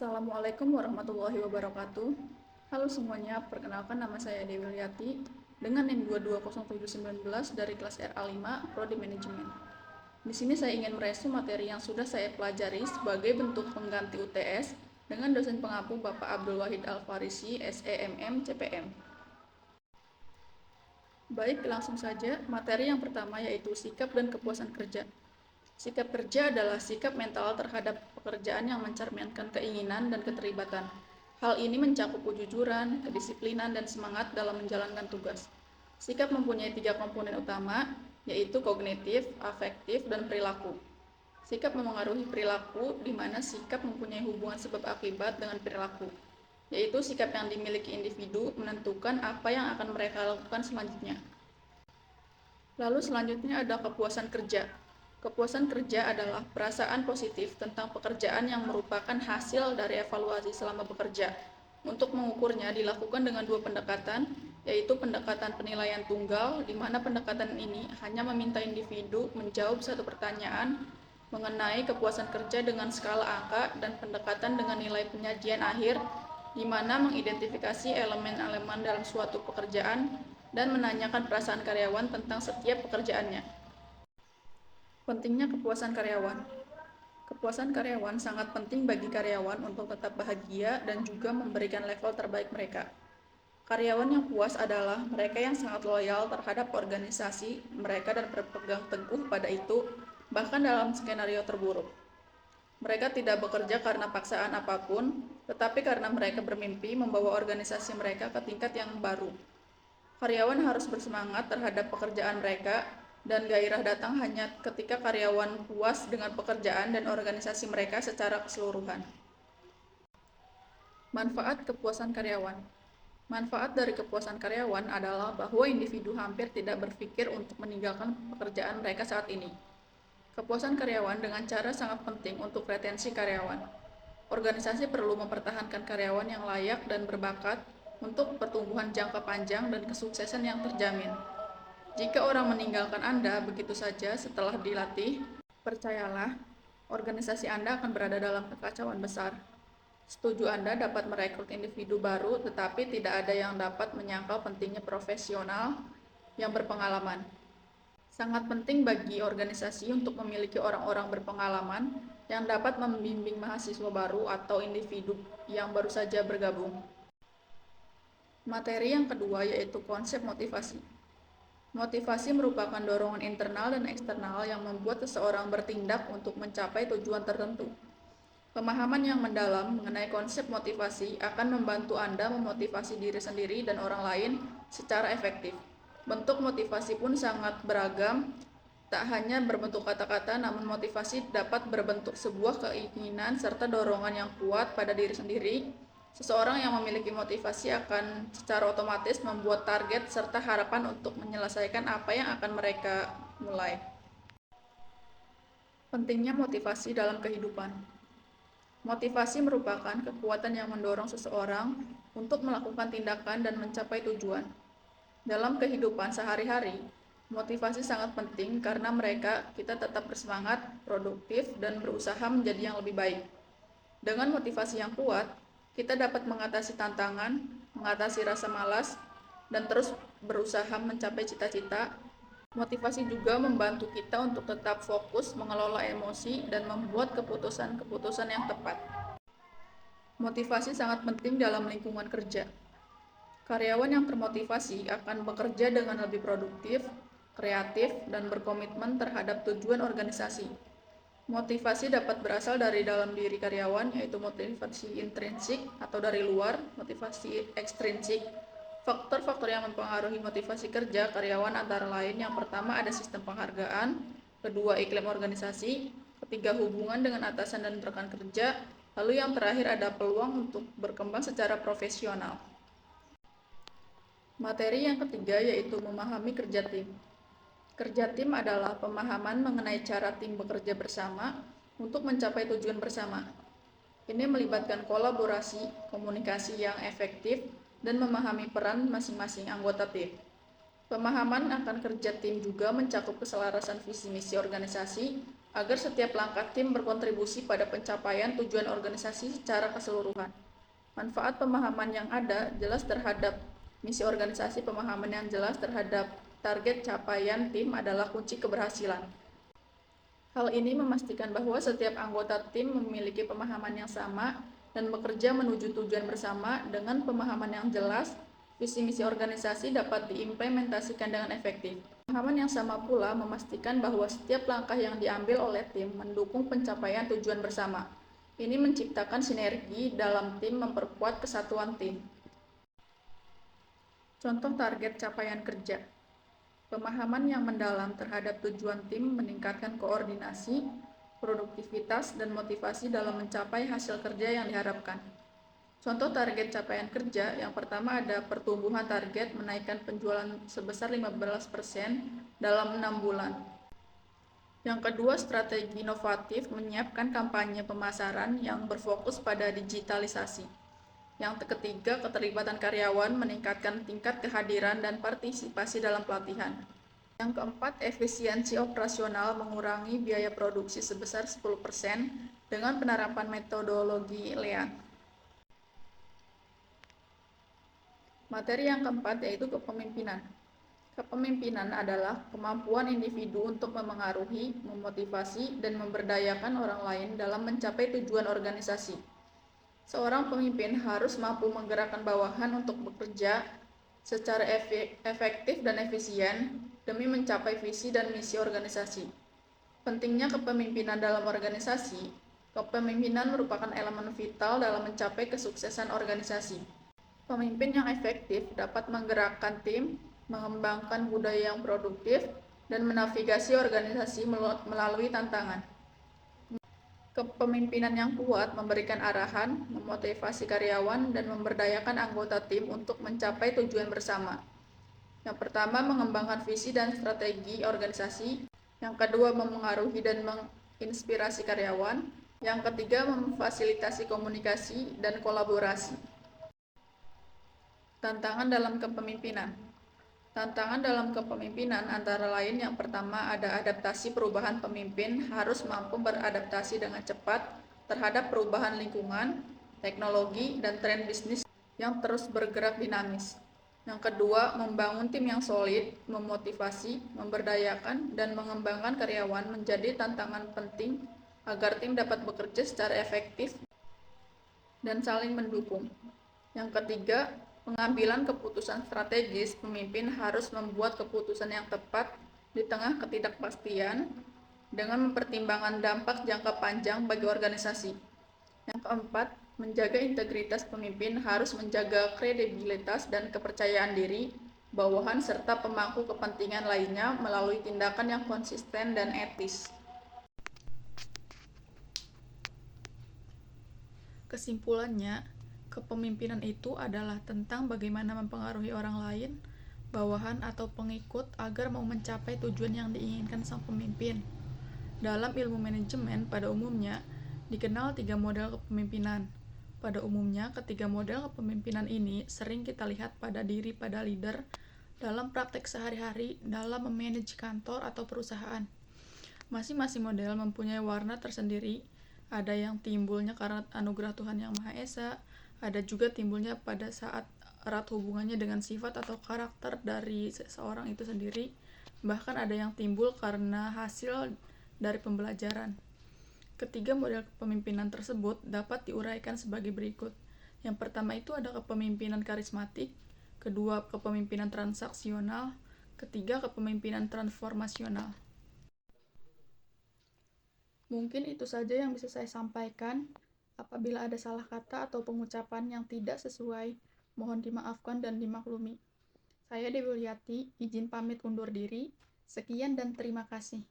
Assalamualaikum warahmatullahi wabarakatuh. Halo semuanya, perkenalkan nama saya Dewi Liati dengan NIM 220719 dari kelas RA5 Prodi Manajemen. Di sini saya ingin meresu materi yang sudah saya pelajari sebagai bentuk pengganti UTS dengan dosen pengampu Bapak Abdul Wahid Al-Farisi, SEMM, CPM. Baik, langsung saja. Materi yang pertama yaitu sikap dan kepuasan kerja. Sikap kerja adalah sikap mental terhadap pekerjaan yang mencerminkan keinginan dan keterlibatan. Hal ini mencakup kejujuran, kedisiplinan, dan semangat dalam menjalankan tugas. Sikap mempunyai 3 komponen utama, yaitu kognitif, afektif, dan perilaku. Sikap memengaruhi perilaku, di mana sikap mempunyai hubungan sebab akibat dengan perilaku, yaitu sikap yang dimiliki individu menentukan apa yang akan mereka lakukan selanjutnya. Lalu selanjutnya ada kepuasan kerja. Kepuasan kerja adalah perasaan positif tentang pekerjaan yang merupakan hasil dari evaluasi selama bekerja. Untuk mengukurnya dilakukan dengan 2 pendekatan, yaitu pendekatan penilaian tunggal, di mana pendekatan ini hanya meminta individu menjawab satu pertanyaan mengenai kepuasan kerja dengan skala angka, dan pendekatan dengan nilai penyajian akhir, di mana mengidentifikasi elemen-elemen dalam suatu pekerjaan dan menanyakan perasaan karyawan tentang setiap pekerjaannya. Pentingnya kepuasan karyawan. Kepuasan karyawan sangat penting bagi karyawan untuk tetap bahagia dan juga memberikan level terbaik mereka. Karyawan yang puas adalah mereka yang sangat loyal terhadap organisasi mereka dan berpegang teguh pada itu, bahkan dalam skenario terburuk. Mereka tidak bekerja karena paksaan apapun, tetapi karena mereka bermimpi membawa organisasi mereka ke tingkat yang baru. Karyawan harus bersemangat terhadap pekerjaan mereka, dan gairah datang hanya ketika karyawan puas dengan pekerjaan dan organisasi mereka secara keseluruhan. Manfaat kepuasan karyawan. Manfaat dari kepuasan karyawan adalah bahwa individu hampir tidak berpikir untuk meninggalkan pekerjaan mereka saat ini. Kepuasan karyawan dengan cara sangat penting untuk retensi karyawan. Organisasi perlu mempertahankan karyawan yang layak dan berbakat untuk pertumbuhan jangka panjang dan kesuksesan yang terjamin. Jika orang meninggalkan Anda begitu saja setelah dilatih, percayalah, organisasi Anda akan berada dalam kekacauan besar. Setuju Anda dapat merekrut individu baru, tetapi tidak ada yang dapat menyangkal pentingnya profesional yang berpengalaman. Sangat penting bagi organisasi untuk memiliki orang-orang berpengalaman yang dapat membimbing mahasiswa baru atau individu yang baru saja bergabung. Materi yang kedua yaitu konsep motivasi. Motivasi merupakan dorongan internal dan eksternal yang membuat seseorang bertindak untuk mencapai tujuan tertentu. Pemahaman yang mendalam mengenai konsep motivasi akan membantu Anda memotivasi diri sendiri dan orang lain secara efektif. Bentuk motivasi pun sangat beragam, tak hanya berbentuk kata-kata, namun motivasi dapat berbentuk sebuah keinginan serta dorongan yang kuat pada diri sendiri. Seseorang yang memiliki motivasi akan secara otomatis membuat target serta harapan untuk menyelesaikan apa yang akan mereka mulai. Pentingnya motivasi dalam kehidupan. Motivasi merupakan kekuatan yang mendorong seseorang untuk melakukan tindakan dan mencapai tujuan. Dalam kehidupan sehari-hari, motivasi sangat penting karena kita tetap bersemangat, produktif, dan berusaha menjadi yang lebih baik. Dengan motivasi yang kuat, kita dapat mengatasi tantangan, mengatasi rasa malas, dan terus berusaha mencapai cita-cita. Motivasi juga membantu kita untuk tetap fokus, mengelola emosi, dan membuat keputusan-keputusan yang tepat. Motivasi sangat penting dalam lingkungan kerja. Karyawan yang termotivasi akan bekerja dengan lebih produktif, kreatif, dan berkomitmen terhadap tujuan organisasi. Motivasi dapat berasal dari dalam diri karyawan, yaitu motivasi intrinsik atau dari luar, motivasi ekstrinsik. Faktor-faktor yang mempengaruhi motivasi kerja karyawan antara lain: yang pertama ada sistem penghargaan, kedua iklim organisasi, ketiga hubungan dengan atasan dan rekan kerja, lalu yang terakhir ada peluang untuk berkembang secara profesional. Materi yang ketiga yaitu memahami kerja tim. Kerja tim adalah pemahaman mengenai cara tim bekerja bersama untuk mencapai tujuan bersama. Ini melibatkan kolaborasi, komunikasi yang efektif, dan memahami peran masing-masing anggota tim. Pemahaman akan kerja tim juga mencakup keselarasan visi misi organisasi, agar setiap langkah tim berkontribusi pada pencapaian tujuan organisasi secara keseluruhan. Manfaat pemahaman yang ada jelas terhadap misi organisasi. Pemahaman yang jelas terhadap target capaian tim adalah kunci keberhasilan. Hal ini memastikan bahwa setiap anggota tim memiliki pemahaman yang sama dan bekerja menuju tujuan bersama. Dengan pemahaman yang jelas, visi misi organisasi dapat diimplementasikan dengan efektif. Pemahaman yang sama pula memastikan bahwa setiap langkah yang diambil oleh tim mendukung pencapaian tujuan bersama. Ini menciptakan sinergi dalam tim, memperkuat kesatuan tim. Contoh target capaian kerja. Pemahaman yang mendalam terhadap tujuan tim meningkatkan koordinasi, produktivitas, dan motivasi dalam mencapai hasil kerja yang diharapkan. Contoh target capaian kerja, yang pertama ada pertumbuhan target menaikkan penjualan sebesar 15% dalam 6 bulan. Yang kedua, strategi inovatif menyiapkan kampanye pemasaran yang berfokus pada digitalisasi. Yang ketiga, keterlibatan karyawan meningkatkan tingkat kehadiran dan partisipasi dalam pelatihan. Yang keempat, efisiensi operasional mengurangi biaya produksi sebesar 10% dengan penerapan metodologi Lean. Materi yang keempat yaitu kepemimpinan. Kepemimpinan adalah kemampuan individu untuk memengaruhi, memotivasi, dan memberdayakan orang lain dalam mencapai tujuan organisasi. Seorang pemimpin harus mampu menggerakkan bawahan untuk bekerja secara efektif dan efisien demi mencapai visi dan misi organisasi. Pentingnya kepemimpinan dalam organisasi. Kepemimpinan merupakan elemen vital dalam mencapai kesuksesan organisasi. Pemimpin yang efektif dapat menggerakkan tim, mengembangkan budaya yang produktif, dan menavigasi organisasi melalui tantangan. Kepemimpinan yang kuat memberikan arahan, memotivasi karyawan, dan memberdayakan anggota tim untuk mencapai tujuan bersama. Yang pertama, mengembangkan visi dan strategi organisasi. Yang kedua, memengaruhi dan menginspirasi karyawan. Yang ketiga, memfasilitasi komunikasi dan kolaborasi. Tantangan dalam kepemimpinan. Tantangan dalam kepemimpinan antara lain yang pertama ada adaptasi. Perubahan pemimpin harus mampu beradaptasi dengan cepat terhadap perubahan lingkungan, teknologi, dan tren bisnis yang terus bergerak dinamis. Yang kedua, membangun tim yang solid, memotivasi, memberdayakan, dan mengembangkan karyawan menjadi tantangan penting agar tim dapat bekerja secara efektif dan saling mendukung. Yang ketiga, pengambilan keputusan strategis. Pemimpin harus membuat keputusan yang tepat di tengah ketidakpastian dengan mempertimbangkan dampak jangka panjang bagi organisasi. Yang keempat, menjaga integritas. Pemimpin harus menjaga kredibilitas dan kepercayaan diri bawahan serta pemangku kepentingan lainnya melalui tindakan yang konsisten dan etis. Kesimpulannya, kepemimpinan itu adalah tentang bagaimana mempengaruhi orang lain, bawahan atau pengikut agar mau mencapai tujuan yang diinginkan sang pemimpin. Dalam ilmu manajemen, pada umumnya dikenal 3 model kepemimpinan. Pada umumnya, ketiga model kepemimpinan ini sering kita lihat pada diri pada leader dalam praktek sehari-hari dalam memanage kantor atau perusahaan. Masing-masing model mempunyai warna tersendiri. Ada yang timbulnya karena anugerah Tuhan Yang Maha Esa, ada juga timbulnya pada saat erat hubungannya dengan sifat atau karakter dari seseorang itu sendiri, bahkan ada yang timbul karena hasil dari pembelajaran. Ketiga model kepemimpinan tersebut dapat diuraikan sebagai berikut. Yang pertama itu ada kepemimpinan karismatik, kedua kepemimpinan transaksional, ketiga kepemimpinan transformasional. Mungkin itu saja yang bisa saya sampaikan. Apabila ada salah kata atau pengucapan yang tidak sesuai, mohon dimaafkan dan dimaklumi. Saya Dewi Wuliati, izin pamit undur diri. Sekian dan terima kasih.